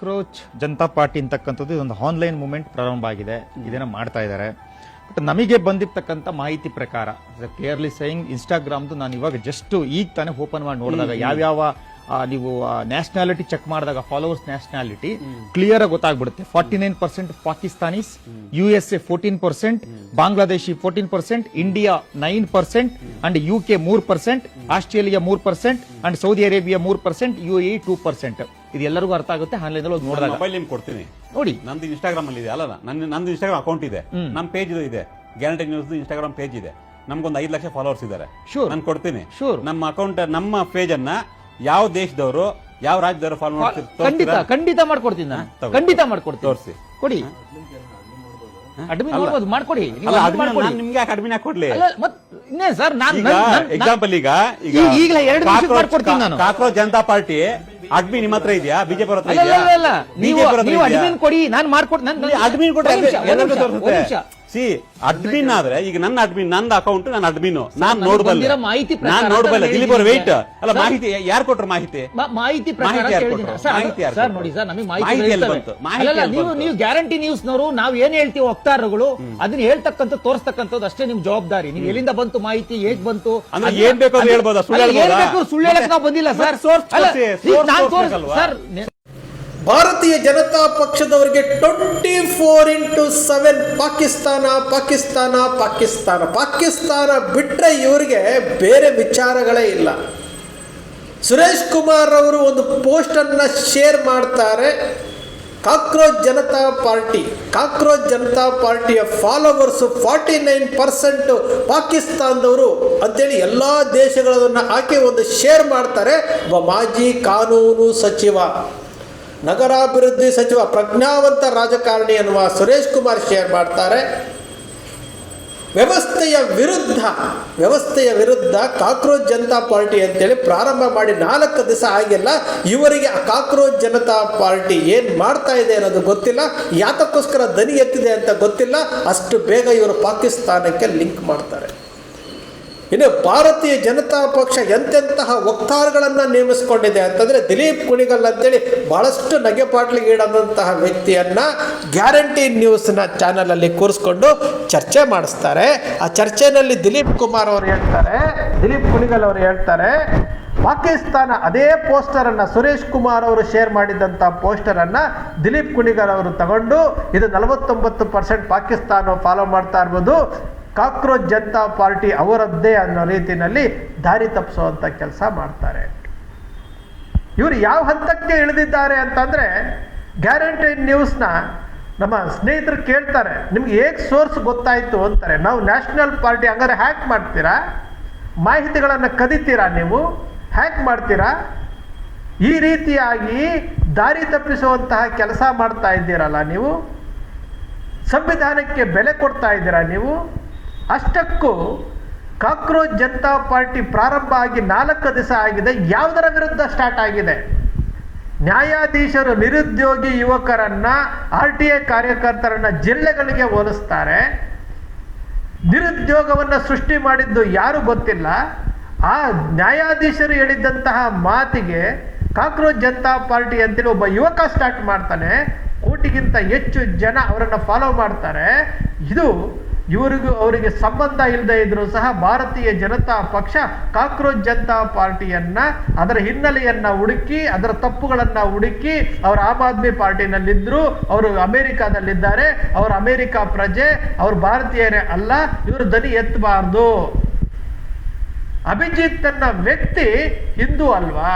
Cockroach Janata party ಅಂತಕ್ಕಂಥದ್ದು ಇದೊಂದು online movement ಪ್ರಾರಂಭ ಆಗಿದೆ. ಇದನ್ನ ಮಾಡ್ತಾ ಇದ್ದಾರೆ. ಬಟ್ ನಮಗೆ ಬಂದಿರ್ತಕ್ಕಂಥ ಮಾಹಿತಿ ಪ್ರಕಾರ ಕ್ಲಿಯರ್ಲಿ ಸೈಯಿಂಗ್ ಇನ್ಸ್ಟಾಗ್ರಾಮ್ದು ನಾನು ಇವಾಗ ಜಸ್ಟ್ ಈಗ ತಾನೇ ಓಪನ್ ಮಾಡಿ ನೋಡಿದಾಗ ಯಾವ್ಯಾವ ನೀವು ನ್ಯಾಷನಾಲಿಟಿ ಚೆಕ್ ಮಾಡಿದಾಗ ಫಾಲೋವರ್ಸ್ ನ್ಯಾಷನಾಲಿಟಿ ಕ್ಲಿಯರ್ ಆಗಿ ಗೊತ್ತಾಗ್ಬಿಡುತ್ತೆ. 49% Pakistanis, USA 14%, Bangladeshi 14%, India 9% and UK 3%, Australia 3% and Saudi Arabia 3%, UAE 2%. ಇದು ಎಲ್ಲರಿಗೂ ಅರ್ಥ ಆಗುತ್ತೆ ಆನ್ಲೈನ್ ಅಲ್ಲಿ ನೋಡಿದಾಗ. ಮೊಬೈಲ್ ನಿಮ್ಗೆ ಕೊಡ್ತೀನಿ ನೋಡಿ, ನಂದು ಇನ್ಸ್ಟಾಗ್ರಾಮ್ ಅಲ್ಲಿ ಇದೆ ಅಲ್ಲ, ನಂದು ಇನ್ಸ್ಟಾಗ್ರಾಮ್ ಅಕೌಂಟ್ ಇದೆ, ನಮ್ಮ ಪೇಜ್ ಇದೆ, ಗ್ಯಾರಂಟಿ ನ್ಯೂಸ್ ಇನ್ಸ್ಟಾಗ್ರಾಮ್ ಪೇಜ್ ಇದೆ, ನಮ್ಗೊಂದು 5 ಲಕ್ಷ ಫಾಲೋವರ್ಸ್ ಇದ್ದಾರೆ. ನಾನು ಕೊಡ್ತೀನಿ ನಮ್ಮ ಅಕೌಂಟ್, ನಮ್ಮ ಪೇಜ್ ಅನ್ನ ಯಾವ ದೇಶದವರು ಯಾವ ರಾಜ್ಯದವರು ಫಾಲೋ ಮಾಡ್ತಾರೆ ಖಂಡಿತ ಮಾಡ್ಕೊಡ್ತೀನಿ ನಾನು, ಖಂಡಿತ ಮಾಡ್ಕೊಡ್ತೀನಿ. ತೋರಿಸಿ ಕೊಡಿ, ಅಡ್ಮಿನ್ ನೋಡ್ಬೋದು, ಮಾಡ್ಕೊಡಿ. ನಿಮ್ಗೆ ಯಾಕೆ ಅಡ್ಮಿನ್ ಹಾಕೊಡ್ಲಿ ಸರ್? ಎಕ್ಸಾಂಪಲ್ ಈಗ ಈಗಲೇ 2 ನಿಮಿಷ ಮಾಡ್ಕೊಡ್ತೀನಿ ನಾನು. ಕಾಕ್ರೋಚ್ ಜನತಾ ಪಾರ್ಟಿ ಅಡ್ಮಿನ್ ನಿಮ್ಮ ಹತ್ರ ಇದೆಯಾ, ಬಿಜೆಪಿ ಹತ್ರ ಇದೆಯಾ? ನೀವು ಅಡ್ಮಿನ್ ಕೊಡಿ, ನಾನು ಮಾಡ್ಕೊಡ್ತೀನಿ. ಅಡ್ಮಿನ್ ಕೊಟ್ಟರೆ ಸಿ ಅಡ್ಮಿನ್ ಆದ್ರೆ ಈಗ ನನ್ನ ಅಡ್ಮಿನ್, ನಂದು ಅಕೌಂಟ್, ನನ್ನ ಅಡ್ಮಿನ್, ನಾನು ನೋಡಬಲ್ಲ, ನಾನು ನೋಡಬಲ್ಲ. ಇಲ್ಲಿ ಬರೋ ವೇಟ್ ಅಲ್ಲ, ಮಾಹಿತಿ ಯಾರು ಕೊಟ್ರ? ಮಾಹಿತಿ ನೋಡಿ ಸರ್, ನಮಗೆ ಮಾಹಿತಿ ನೀವು ಗ್ಯಾರಂಟಿ ನ್ಯೂಸ್ನವರು ನಾವು ಏನ್ ಹೇಳ್ತೀವಿ ವಕ್ತಾರರುಗಳು ಅದನ್ನ ಹೇಳ್ತಕ್ಕಂಥ ತೋರಿಸ್ತಕ್ಕಂಥದ್ದು ಅಷ್ಟೇ ನಿಮ್ ಜವಾಬ್ದಾರಿ. ನೀವು ಎಲ್ಲಿಂದ ಬಂತು ಮಾಹಿತಿ, ಹೇಗ್ ಬಂತು, ಏನ್ ಬೇಕು ಹೇಳ್ಬೋದಾ? ಸುಳ್ಳು ಹೇಳಕ್ ನಾವು ಬಂದಿಲ್ಲ ಸರ್. ಸರ್, ಭಾರತೀಯ ಜನತಾ ಪಕ್ಷದವರಿಗೆ 24x7 ಪಾಕಿಸ್ತಾನ ಪಾಕಿಸ್ತಾನ ಪಾಕಿಸ್ತಾನ ಪಾಕಿಸ್ತಾನ ಬಿಟ್ಟರೆ ಇವರಿಗೆ ಬೇರೆ ವಿಚಾರಗಳೇ ಇಲ್ಲ. ಸುರೇಶ್ ಕುಮಾರ್ ಅವರು ಒಂದು ಪೋಸ್ಟನ್ನು ಶೇರ್ ಮಾಡ್ತಾರೆ. ಕಾಕ್ರೋಚ್ ಜನತಾ ಪಾರ್ಟಿಯ ಫಾಲೋವರ್ಸು 49% ಪಾಕಿಸ್ತಾನದವರು ಅಂತೇಳಿ ಎಲ್ಲ ದೇಶಗಳನ್ನ ಹಾಕಿ ಒಂದು ಶೇರ್ ಮಾಡ್ತಾರೆ. ಒಬ್ಬ ಮಾಜಿ ಕಾನೂನು ಸಚಿವ, ನಗರಾಭಿವೃದ್ಧಿ ಸಚಿವ, ಪ್ರಜ್ಞಾವಂತ ರಾಜಕಾರಣಿ ಎನ್ನುವ ಸುರೇಶ್ ಕುಮಾರ್ ಶೇರ್ ಮಾಡ್ತಾರೆ. ವ್ಯವಸ್ಥೆಯ ವಿರುದ್ಧ ಕಾಕ್ರೋಚ್ ಜನತಾ ಪಾರ್ಟಿ ಅಂತೇಳಿ ಪ್ರಾರಂಭ ಮಾಡಿ 4 ದಿವಸ ಆಗಿಲ್ಲ. ಇವರಿಗೆ ಆ ಕಾಕ್ರೋಚ್ ಜನತಾ ಪಾರ್ಟಿ ಏನು ಮಾಡ್ತಾ ಇದೆ ಅನ್ನೋದು ಗೊತ್ತಿಲ್ಲ, ಯಾತಕ್ಕೋಸ್ಕರ ದನಿ ಎತ್ತಿದೆ ಅಂತ ಗೊತ್ತಿಲ್ಲ. ಅಷ್ಟು ಬೇಗ ಇವರು ಪಾಕಿಸ್ತಾನಕ್ಕೆ ಲಿಂಕ್ ಮಾಡ್ತಾರೆ. ಇನ್ನು ಭಾರತೀಯ ಜನತಾ ಪಕ್ಷ ಎಂತೆಂತಹ ವಕ್ತಾರಗಳನ್ನು ನೇಮಿಸಿಕೊಂಡಿದೆ ಅಂತಂದರೆ, ದಿಲೀಪ್ ಕುಣಿಗಲ್ ಅಂತೇಳಿ ಬಹಳಷ್ಟು ನಗೆಪಾಟ್ಲಿಗೀಡಾದಂತಹ ವ್ಯಕ್ತಿಯನ್ನು ಗ್ಯಾರಂಟಿ ನ್ಯೂಸ್ನ ಚಾನಲಲ್ಲಿ ಕೂರಿಸ್ಕೊಂಡು ಚರ್ಚೆ ಮಾಡಿಸ್ತಾರೆ. ಆ ಚರ್ಚೆಯಲ್ಲಿ ದಿಲೀಪ್ ಕುಣಿಗಲ್ ಅವರು ಹೇಳ್ತಾರೆ, ಪಾಕಿಸ್ತಾನ ಅದೇ ಪೋಸ್ಟರನ್ನು ಸುರೇಶ್ ಕುಮಾರ್ ಅವರು ಶೇರ್ ಮಾಡಿದಂಥ ಪೋಸ್ಟರನ್ನು ದಿಲೀಪ್ ಕುಣಿಗಲ್ ಅವರು ತಗೊಂಡು ಇದು 49% ಪಾಕಿಸ್ತಾನ ಫಾಲೋ ಮಾಡ್ತಾ ಇರ್ಬೋದು, ಕಾಕ್ರೋಚ್ ಜನತಾ ಪಾರ್ಟಿ ಅವರದ್ದೇ ಅನ್ನೋ ರೀತಿಯಲ್ಲಿ ದಾರಿ ತಪ್ಪಿಸುವಂಥ ಕೆಲಸ ಮಾಡ್ತಾರೆ. ಇವರು ಯಾವ ಹಂತಕ್ಕೆ ಇಳಿದಿದ್ದಾರೆ ಅಂತಂದರೆ, ಗ್ಯಾರಂಟಿ ನ್ಯೂಸ್ನ ನಮ್ಮ ಸ್ನೇಹಿತರು ಕೇಳ್ತಾರೆ, ನಿಮ್ಗೆ ಹೇಗೆ ಸೋರ್ಸ್ ಗೊತ್ತಾಯಿತು ಅಂತಾರೆ. ನಾವು ನ್ಯಾಷನಲ್ ಪಾರ್ಟಿ ಹಂಗಾರೆ ಹ್ಯಾಕ್ ಮಾಡ್ತೀರಾ, ಮಾಹಿತಿಗಳನ್ನು ಕದಿತೀರಾ, ನೀವು ಹ್ಯಾಕ್ ಮಾಡ್ತೀರಾ, ಈ ರೀತಿಯಾಗಿ ದಾರಿ ತಪ್ಪಿಸುವಂತಹ ಕೆಲಸ ಮಾಡ್ತಾ ಇದ್ದೀರಲ್ಲ ನೀವು, ಸಂವಿಧಾನಕ್ಕೆ ಬೆಲೆ ಕೊಡ್ತಾ ಇದ್ದೀರಾ ನೀವು. ಅಷ್ಟಕ್ಕೂ ಕಾಕ್ರೋಚ್ ಜನತಾ ಪಾರ್ಟಿ ಪ್ರಾರಂಭ ಆಗಿ 4 ದಿವಸ ಆಗಿದೆ. ಯಾವುದರ ವಿರುದ್ಧ ಸ್ಟಾರ್ಟ್ ಆಗಿದೆ? ನ್ಯಾಯಾಧೀಶರು ನಿರುದ್ಯೋಗಿ ಯುವಕರನ್ನ, RTI ಕಾರ್ಯಕರ್ತರನ್ನ ಜಿಲ್ಲೆಗಳಿಗೆ ಹೋಲಿಸ್ತಾರೆ. ನಿರುದ್ಯೋಗವನ್ನು ಸೃಷ್ಟಿ ಮಾಡಿದ್ದು ಯಾರು ಗೊತ್ತಿಲ್ಲ. ಆ ನ್ಯಾಯಾಧೀಶರು ಹೇಳಿದ್ದಂತಹ ಮಾತಿಗೆ ಕಾಕ್ರೋಚ್ ಜನತಾ ಪಾರ್ಟಿ ಅಂತೇಳಿ ಒಬ್ಬ ಯುವಕ ಸ್ಟಾರ್ಟ್ ಮಾಡ್ತಾನೆ. 1 ಕೋಟಿಗಿಂತ ಹೆಚ್ಚು ಜನ ಅವರನ್ನು ಫಾಲೋ ಮಾಡ್ತಾರೆ. ಇದು ಅವರಿಗೆ ಸಂಬಂಧ ಇಲ್ಲದೆ ಇದ್ರೂ ಸಹ ಭಾರತೀಯ ಜನತಾ ಪಕ್ಷ ಕಾಕ್ರೋಚ್ ಜನತಾ ಪಾರ್ಟಿಯನ್ನ, ಅದರ ಹಿನ್ನೆಲೆಯನ್ನ ಹುಡುಕಿ, ಅದರ ತಪ್ಪುಗಳನ್ನ ಹುಡುಕಿ, ಅವರು ಆಮ್ ಆದ್ಮಿ ಪಾರ್ಟಿನಲ್ಲಿದ್ದರು, ಅವರು ಅಮೆರಿಕಾದಲ್ಲಿದ್ದಾರೆ, ಅವರು ಅಮೆರಿಕ ಪ್ರಜೆ, ಅವರು ಭಾರತೀಯರೇ ಅಲ್ಲ, ಇವರು ದನಿ ಎತ್ತಬಾರ್ದು. ಅಭಿಜಿತ್ ಅನ್ನೋ ವ್ಯಕ್ತಿ ಹಿಂದೂ ಅಲ್ವಾ?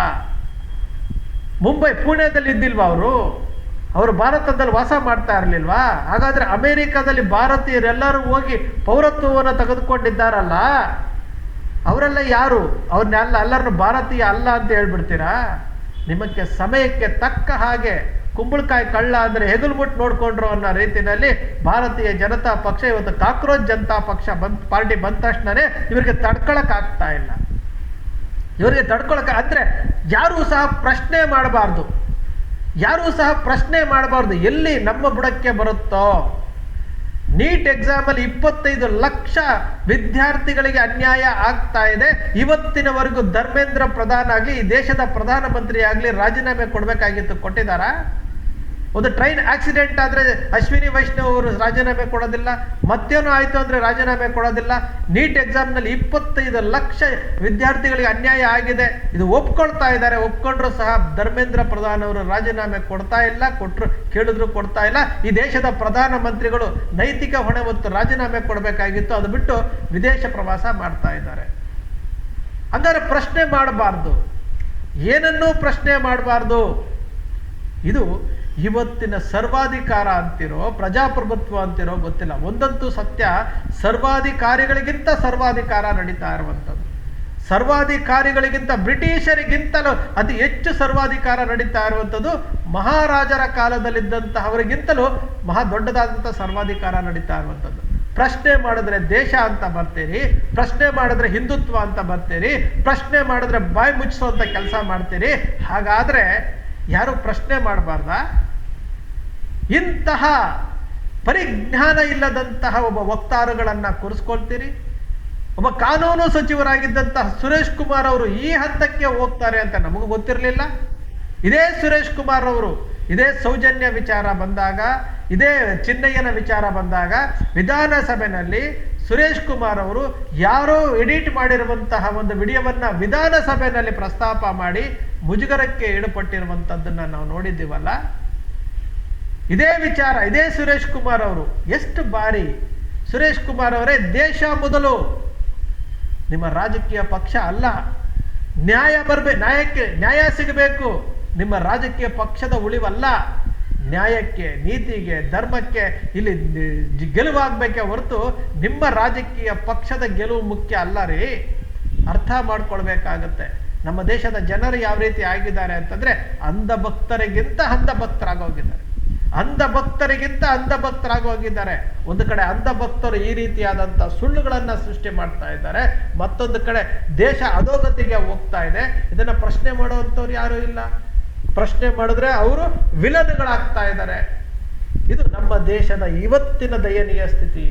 ಮುಂಬೈ ಪುಣೆದಲ್ಲಿ ಇದ್ದಿಲ್ವಾ ಅವರು ಭಾರತದಲ್ಲಿ ವಾಸ ಮಾಡ್ತಾ ಇರಲಿಲ್ವಾ? ಹಾಗಾದ್ರೆ ಅಮೆರಿಕದಲ್ಲಿ ಭಾರತೀಯರೆಲ್ಲರೂ ಹೋಗಿ ಪೌರತ್ವವನ್ನು ತೆಗೆದುಕೊಂಡಿದ್ದಾರಲ್ಲ, ಅವರೆಲ್ಲ ಯಾರು? ಎಲ್ಲರನ್ನು ಭಾರತೀಯ ಅಲ್ಲ ಅಂತ ಹೇಳ್ಬಿಡ್ತೀರಾ? ನಿಮಗೆ ಸಮಯಕ್ಕೆ ತಕ್ಕ ಹಾಗೆ ಕುಂಬಳಕಾಯಿ ಕಳ್ಳ ಅಂದರೆ ಹೆಗಲ್ಬಿಟ್ಟು ನೋಡ್ಕೊಂಡ್ರು ಅನ್ನೋ ರೀತಿಯಲ್ಲಿ ಭಾರತೀಯ ಜನತಾ ಪಕ್ಷ ಇವತ್ತು ಕಾಕ್ರೋಚ್ ಜನತಾ ಪಕ್ಷ ಪಾರ್ಟಿ ಬಂದ ತಕ್ಷಣನೇ ಇವರಿಗೆ ತಡ್ಕೊಳಕ್ಕಾಗ್ತಾ ಇಲ್ಲ. ಇವರಿಗೆ ಅಂದರೆ ಯಾರೂ ಸಹ ಪ್ರಶ್ನೆ ಮಾಡಬಾರ್ದು. ಎಲ್ಲಿ ನಮ್ಮ ಬುಡಕ್ಕೆ ಬರುತ್ತೋ? ನೀಟ್ ಎಕ್ಸಾಮಲ್ಲಿ 25 ಲಕ್ಷ ವಿದ್ಯಾರ್ಥಿಗಳಿಗೆ ಅನ್ಯಾಯ ಆಗ್ತಾ ಇದೆ. ಇವತ್ತಿನವರೆಗೂ ಧರ್ಮೇಂದ್ರ ಪ್ರಧಾನ್ ಆಗಲಿ, ಈ ದೇಶದ ಪ್ರಧಾನಮಂತ್ರಿ ಆಗಲಿ ರಾಜೀನಾಮೆ ಕೊಡಬೇಕಾಗಿತ್ತು, ಕೊಟ್ಟಿದ್ದಾರಾ? ಒಂದು ಟ್ರೈನ್ ಆಕ್ಸಿಡೆಂಟ್ ಆದರೆ ಅಶ್ವಿನಿ ವೈಷ್ಣವ್ ಅವರು ರಾಜೀನಾಮೆ ಕೊಡೋದಿಲ್ಲ, ಮತ್ತೇನೋ ಆಯಿತು ಅಂದರೆ ರಾಜೀನಾಮೆ ಕೊಡೋದಿಲ್ಲ. ನೀಟ್ ಎಕ್ಸಾಮ್ನಲ್ಲಿ 25 ಲಕ್ಷ ವಿದ್ಯಾರ್ಥಿಗಳಿಗೆ ಅನ್ಯಾಯ ಆಗಿದೆ, ಇದು ಒಪ್ಕೊಳ್ತಾ ಇದ್ದಾರೆ. ಒಪ್ಕೊಂಡ್ರು ಸಹ ಧರ್ಮೇಂದ್ರ ಪ್ರಧಾನ್ ಅವರು ರಾಜೀನಾಮೆ ಕೊಡ್ತಾ ಇಲ್ಲ, ಕೊಟ್ಟರು ಕೇಳಿದ್ರು ಕೊಡ್ತಾ ಇಲ್ಲ. ಈ ದೇಶದ ಪ್ರಧಾನಮಂತ್ರಿಗಳು ನೈತಿಕ ಹೊಣೆ ಹೊತ್ತು ರಾಜೀನಾಮೆ ಕೊಡಬೇಕಾಗಿತ್ತು, ಅದು ಬಿಟ್ಟು ವಿದೇಶ ಪ್ರವಾಸ ಮಾಡ್ತಾ ಇದ್ದಾರೆ. ಹಂಗಾರೆ ಪ್ರಶ್ನೆ ಮಾಡಬಾರ್ದು, ಏನನ್ನೂ ಪ್ರಶ್ನೆ ಮಾಡಬಾರ್ದು. ಇದು ಇವತ್ತಿನ ಸರ್ವಾಧಿಕಾರ ಅಂತಿರೋ ಪ್ರಜಾಪ್ರಭುತ್ವ ಅಂತಿರೋ ಗೊತ್ತಿಲ್ಲ. ಒಂದಂತೂ ಸತ್ಯ, ಸರ್ವಾಧಿಕಾರಿಗಳಿಗಿಂತ ಸರ್ವಾಧಿಕಾರ ನಡೀತಾ ಇರುವಂಥದ್ದು. ಸರ್ವಾಧಿಕಾರಿಗಳಿಗಿಂತ ಬ್ರಿಟಿಷರಿಗಿಂತಲೂ ಅತಿ ಹೆಚ್ಚು ಸರ್ವಾಧಿಕಾರ ನಡೀತಾ ಇರುವಂಥದ್ದು ಮಹಾರಾಜರ ಕಾಲದಲ್ಲಿದ್ದಂತಹವರಿಗಿಂತಲೂ ಮಹಾ ದೊಡ್ಡದಾದಂಥ ಸರ್ವಾಧಿಕಾರ ನಡೀತಾ ಇರುವಂಥದ್ದು. ಪ್ರಶ್ನೆ ಮಾಡಿದ್ರೆ ದೇಶ ಅಂತ ಬರ್ತೀರಿ, ಪ್ರಶ್ನೆ ಮಾಡಿದ್ರೆ ಹಿಂದುತ್ವ ಅಂತ ಬರ್ತೀರಿ, ಪ್ರಶ್ನೆ ಮಾಡಿದ್ರೆ ಬಾಯಿ ಮುಚ್ಚಿಸುವಂಥ ಕೆಲಸ ಮಾಡ್ತೀರಿ. ಹಾಗಾದರೆ ಯಾರು ಪ್ರಶ್ನೆ ಮಾಡಬಾರ್ದ? ಇಂತಹ ಪರಿಜ್ಞಾನ ಇಲ್ಲದಂತಹ ಒಬ್ಬ ವಕ್ತಾರಗಳನ್ನು ಕೂರಿಸ್ಕೊಳ್ತೀರಿ. ಒಬ್ಬ ಕಾನೂನು ಸಚಿವರಾಗಿದ್ದಂತಹ ಸುರೇಶ್ ಕುಮಾರ್ ಅವರು ಈ ಹಂತಕ್ಕೆ ಹೋಗ್ತಾರೆ ಅಂತ ನಮಗೂ ಗೊತ್ತಿರಲಿಲ್ಲ. ಇದೇ ಸುರೇಶ್ ಕುಮಾರ್ ಅವರು ಇದೇ ಸೌಜನ್ಯ ವಿಚಾರ ಬಂದಾಗ, ಇದೇ ಚಿನ್ನಯ್ಯನ ವಿಚಾರ ಬಂದಾಗ ವಿಧಾನಸಭೆಯಲ್ಲಿ ಸುರೇಶ್ ಕುಮಾರ್ ಅವರು ಯಾರೋ ಎಡಿಟ್ ಮಾಡಿರುವಂತಹ ಒಂದು ವಿಡಿಯೋವನ್ನು ವಿಧಾನಸಭೆಯಲ್ಲಿ ಪ್ರಸ್ತಾಪ ಮಾಡಿ ಮುಜುಗರಕ್ಕೆ ಈಡುಪಟ್ಟಿರುವಂಥದ್ದನ್ನು ನಾವು ನೋಡಿದ್ದೀವಲ್ಲ. ಇದೇ ವಿಚಾರ, ಇದೇ ಸುರೇಶ್ ಕುಮಾರ್ ಅವರು ಎಷ್ಟು ಬಾರಿ ಸುರೇಶ್ ಕುಮಾರ್ ಅವರೇ ದೇಶ ಮೊದಲು, ನಿಮ್ಮ ರಾಜಕೀಯ ಪಕ್ಷ ಅಲ್ಲ, ನ್ಯಾಯ ನ್ಯಾಯ ಸಿಗಬೇಕು, ನಿಮ್ಮ ರಾಜಕೀಯ ಪಕ್ಷದ ಉಳಿವಲ್ಲ, ನ್ಯಾಯಕ್ಕೆ, ನೀತಿಗೆ, ಧರ್ಮಕ್ಕೆ ಇಲ್ಲಿ ಗೆಲುವಾಗಬೇಕೇ ಹೊರತು ನಿಮ್ಮ ರಾಜಕೀಯ ಪಕ್ಷದ ಗೆಲುವು ಮುಖ್ಯ ಅಲ್ಲ ರೀ. ಅರ್ಥ ಮಾಡ್ಕೊಳ್ಬೇಕಾಗತ್ತೆ. ನಮ್ಮ ದೇಶದ ಜನರು ಯಾವ ರೀತಿ ಆಗಿದ್ದಾರೆ ಅಂತಂದ್ರೆ ಅಂಧ ಭಕ್ತರಿಗಿಂತ ಅಂಧ ಭಕ್ತರಾಗೋಗಿದ್ದಾರೆ, ಅಂಧ ಭಕ್ತರಿಗಿಂತ ಅಂಧ ಭಕ್ತರಾಗೋಗಿದ್ದಾರೆ. ಒಂದು ಕಡೆ ಅಂಧ ಭಕ್ತರು ಈ ರೀತಿಯಾದಂಥ ಸುಳ್ಳುಗಳನ್ನು ಸೃಷ್ಟಿ ಮಾಡ್ತಾ ಇದ್ದಾರೆ, ಮತ್ತೊಂದು ಕಡೆ ದೇಶ ಅಧೋಗತಿಗೆ ಹೋಗ್ತಾ ಇದೆ. ಇದನ್ನು ಪ್ರಶ್ನೆ ಮಾಡುವಂಥವ್ರು ಯಾರೂ ಇಲ್ಲ. ಪ್ರಶ್ನೆ ಮಾಡಿದ್ರೆ ಅವರು ವಿಲನ್ಗಳಾಗ್ತಾ ಇದ್ದಾರೆ. ಇದು ನಮ್ಮ ದೇಶದ ಇವತ್ತಿನ ದಯನೀಯ ಸ್ಥಿತಿ.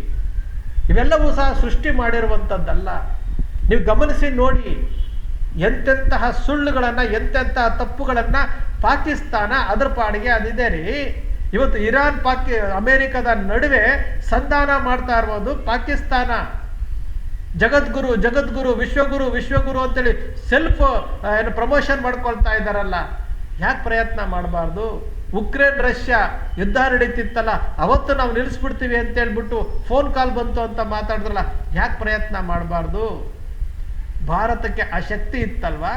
ಇವೆಲ್ಲವೂ ಸಹ ಸೃಷ್ಟಿ ಮಾಡಿರುವಂಥದ್ದಲ್ಲ. ನೀವು ಗಮನಿಸಿ ನೋಡಿ, ಎಂತೆಂತಹ ಸುಳ್ಳುಗಳನ್ನು, ಎಂತೆಂತಹ ತಪ್ಪುಗಳನ್ನು ಪಾಕಿಸ್ತಾನ ಅದರ ಪಾಡಿಗೆ ಅದಿದೆ ರೀ. ಇವತ್ತು ಇರಾನ್ ಅಮೆರಿಕದ ನಡುವೆ ಸಂಧಾನ ಮಾಡ್ತಾ ಇರ್ಬೋದು ಪಾಕಿಸ್ತಾನ. ಜಗದ್ಗುರು ಜಗದ್ಗುರು ವಿಶ್ವಗುರು ವಿಶ್ವಗುರು ಅಂತೇಳಿ ಸೆಲ್ಫ್ ಪ್ರಮೋಷನ್ ಮಾಡ್ಕೊಳ್ತಾ ಇದ್ದಾರಲ್ಲ. ಯಾಕೆ ಪ್ರಯತ್ನ ಮಾಡಬಾರ್ದು? ಉಕ್ರೇನ್ ರಷ್ಯಾ ಯುದ್ಧ ನಡೀತಿತ್ತಲ್ಲ, ಅವತ್ತು ನಾವು ನಿಲ್ಲಿಸ್ಬಿಡ್ತೀವಿ ಅಂತೇಳ್ಬಿಟ್ಟು ಫೋನ್ ಕಾಲ್ ಬಂತು ಅಂತ ಮಾತಾಡಿದ್ರಲ್ಲ, ಯಾಕೆ ಪ್ರಯತ್ನ ಮಾಡಬಾರ್ದು? ಭಾರತಕ್ಕೆ ಆ ಶಕ್ತಿ ಇತ್ತಲ್ವಾ?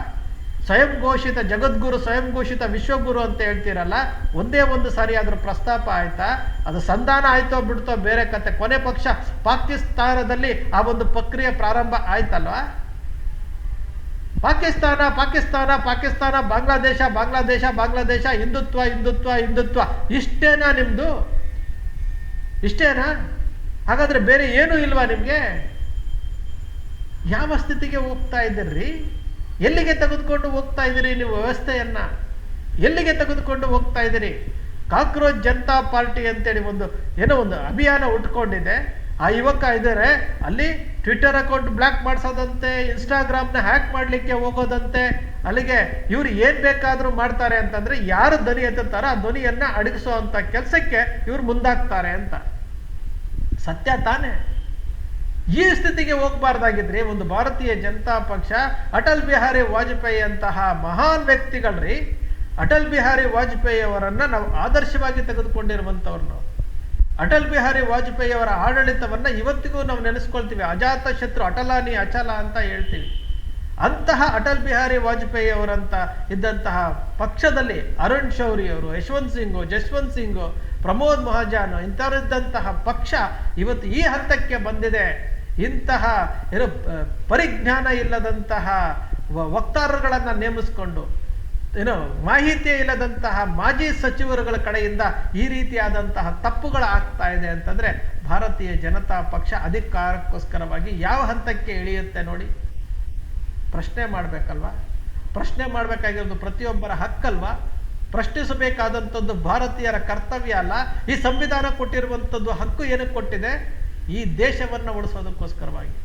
ಸ್ವಯಂ ಘೋಷಿತ ಜಗದ್ಗುರು, ಸ್ವಯಂ ಘೋಷಿತ ವಿಶ್ವಗುರು ಅಂತ ಹೇಳ್ತೀರಲ್ಲ, ಒಂದೇ ಒಂದು ಸಾರಿ ಅದ್ರ ಪ್ರಸ್ತಾಪ ಆಯ್ತಾ? ಅದು ಸಂಧಾನ ಆಯ್ತೋ ಬಿಡ್ತೋ ಬೇರೆ ಕತೆ. ಕೊನೆ ಪಕ್ಷ ಪಾಕಿಸ್ತಾನದಲ್ಲಿ ಆ ಒಂದು ಪ್ರಕ್ರಿಯೆ ಪ್ರಾರಂಭ ಆಯ್ತಲ್ವಾ? ಪಾಕಿಸ್ತಾನ ಪಾಕಿಸ್ತಾನ ಪಾಕಿಸ್ತಾನ, ಬಾಂಗ್ಲಾದೇಶ ಬಾಂಗ್ಲಾದೇಶ ಬಾಂಗ್ಲಾದೇಶ, ಹಿಂದುತ್ವ ಹಿಂದುತ್ವ ಹಿಂದುತ್ವ, ಇಷ್ಟೇನಾ ನಿಮ್ದು? ಇಷ್ಟೇನಾ? ಹಾಗಾದ್ರೆ ಬೇರೆ ಏನೂ ಇಲ್ವಾ ನಿಮ್ಗೆ? ಯಾವ ಸ್ಥಿತಿಗೆ ಹೋಗ್ತಾ ಇದ್ದೀರಿ? ಎಲ್ಲಿಗೆ ತೆಗೆದುಕೊಂಡು ಹೋಗ್ತಾ ಇದ್ದೀರಿ ನೀವು ವ್ಯವಸ್ಥೆಯನ್ನ? ಎಲ್ಲಿಗೆ ತೆಗೆದುಕೊಂಡು ಹೋಗ್ತಾ ಇದ್ದೀರಿ? ಕಾಕ್ರೋಚ್ ಜನತಾ ಪಾರ್ಟಿ ಅಂತೇಳಿ ಒಂದು ಅಭಿಯಾನ ಉಟ್ಕೊಂಡಿದೆ. ಆ ಯುವಕ ಇದ್ದಾರೆ, ಅಲ್ಲಿ ಟ್ವಿಟರ್ ಅಕೌಂಟ್ ಬ್ಲಾಕ್ ಮಾಡಿಸೋದಂತೆ, ಇನ್ಸ್ಟಾಗ್ರಾಮ್ನ ಹ್ಯಾಕ್ ಮಾಡಲಿಕ್ಕೆ ಹೋಗೋದಂತೆ. ಅಲ್ಲಿಗೆ ಇವ್ರು ಏನು ಬೇಕಾದರೂ ಮಾಡ್ತಾರೆ ಅಂತಂದರೆ, ಯಾರು ಧ್ವನಿ ಎತ್ತುತ್ತಾರೋ ಆ ಧ್ವನಿಯನ್ನು ಅಡಗಿಸುವಂಥ ಕೆಲಸಕ್ಕೆ ಇವ್ರು ಮುಂದಾಗ್ತಾರೆ ಅಂತ. ಸತ್ಯ ತಾನೇ? ಈ ಸ್ಥಿತಿಗೆ ಹೋಗಬಾರ್ದಾಗಿದ್ರಿ ಒಂದು ಭಾರತೀಯ ಜನತಾ ಪಕ್ಷ. ಅಟಲ್ ಬಿಹಾರಿ ವಾಜಪೇಯಿ ಅಂತಹ ಮಹಾನ್ ವ್ಯಕ್ತಿಗಳ್ರಿ. ಅಟಲ್ ಬಿಹಾರಿ ವಾಜಪೇಯಿ ಅವರನ್ನು ನಾವು ಆದರ್ಶವಾಗಿ ತೆಗೆದುಕೊಂಡಿರುವಂಥವ್ರು ನಾವು. ಅಟಲ್ ಬಿಹಾರಿ ವಾಜಪೇಯಿ ಅವರ ಆಡಳಿತವನ್ನು ಇವತ್ತಿಗೂ ನಾವು ನೆನೆಸ್ಕೊಳ್ತೀವಿ. ಅಜಾತ ಶತ್ರು ಅಟಲಾನಿ ಅಚಲ ಅಂತ ಹೇಳ್ತೀವಿ. ಅಂತಹ ಅಟಲ್ ಬಿಹಾರಿ ವಾಜಪೇಯಿ ಅವರಂತ ಇದ್ದಂತಹ ಪಕ್ಷದಲ್ಲಿ ಅರುಣ್ ಶೌರಿ ಅವರು, ಯಶವಂತ್ ಸಿಂಗು, ಜಸ್ವಂತ್ ಸಿಂಗು, ಪ್ರಮೋದ್ ಮಹಾಜನ್ ಇಂಥವರಿದ್ದಂತಹ ಪಕ್ಷ ಇವತ್ತು ಈ ಹಂತಕ್ಕೆ ಬಂದಿದೆ. ಇಂತಹ ಪರಿಜ್ಞಾನ ಇಲ್ಲದಂತಹ ವಕ್ತಾರಗಳನ್ನು ನೇಮಿಸಿಕೊಂಡು, ಮಾಹಿತಿ ಇಲ್ಲದಂತಹ ಮಾಜಿ ಸಚಿವರುಗಳ ಕಡೆಯಿಂದ ಈ ರೀತಿಯಾದಂತಹ ತಪ್ಪುಗಳು ಆಗ್ತಾ ಇದೆ ಅಂತಂದ್ರೆ ಭಾರತೀಯ ಜನತಾ ಪಕ್ಷ ಅಧಿಕಾರಕ್ಕೋಸ್ಕರವಾಗಿ ಯಾವ ಹಂತಕ್ಕೆ ಇಳಿಯುತ್ತೆ ನೋಡಿ. ಪ್ರಶ್ನೆ ಮಾಡಬೇಕಲ್ವಾ? ಪ್ರಶ್ನೆ ಮಾಡಬೇಕಾಗಿರೋದು ಪ್ರತಿಯೊಬ್ಬರ ಹಕ್ಕಲ್ವಾ? ಪ್ರಶ್ನಿಸಬೇಕಾದಂಥದ್ದು ಭಾರತೀಯರ ಕರ್ತವ್ಯ ಅಲ್ಲ? ಈ ಸಂವಿಧಾನ ಕೊಟ್ಟಿರುವಂಥದ್ದು ಹಕ್ಕು ಏನಕ್ಕೆ ಕೊಟ್ಟಿದೆ? ಈ ದೇಶವನ್ನು ಉಳಿಸೋದಕ್ಕೋಸ್ಕರವಾಗಿ.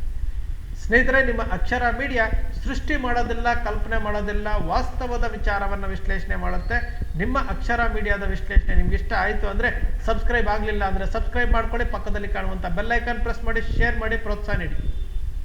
ಸ್ನೇಹಿತರೆ, ನಿಮ್ಮ ಅಕ್ಷರ ಮೀಡಿಯಾ ಸೃಷ್ಟಿ ಮಾಡೋದಿಲ್ಲ, ಕಲ್ಪನೆ ಮಾಡೋದಿಲ್ಲ, ವಾಸ್ತವದ ವಿಚಾರವನ್ನು ವಿಶ್ಲೇಷಣೆ ಮಾಡುತ್ತೆ. ನಿಮ್ಮ ಅಕ್ಷರ ಮೀಡಿಯಾದ ವಿಶ್ಲೇಷಣೆ ನಿಮ್ಗೆ ಇಷ್ಟ ಆಯಿತು ಅಂದರೆ, ಸಬ್ಸ್ಕ್ರೈಬ್ ಆಗಲಿಲ್ಲ ಅಂದರೆ ಸಬ್ಸ್ಕ್ರೈಬ್ ಮಾಡ್ಕೊಳ್ಳಿ, ಪಕ್ಕದಲ್ಲಿ ಕಾಣುವಂಥ ಬೆಲ್ ಐಕಾನ್ ಪ್ರೆಸ್ ಮಾಡಿ, ಶೇರ್ ಮಾಡಿ, ಪ್ರೋತ್ಸಾಹ ನೀಡಿ.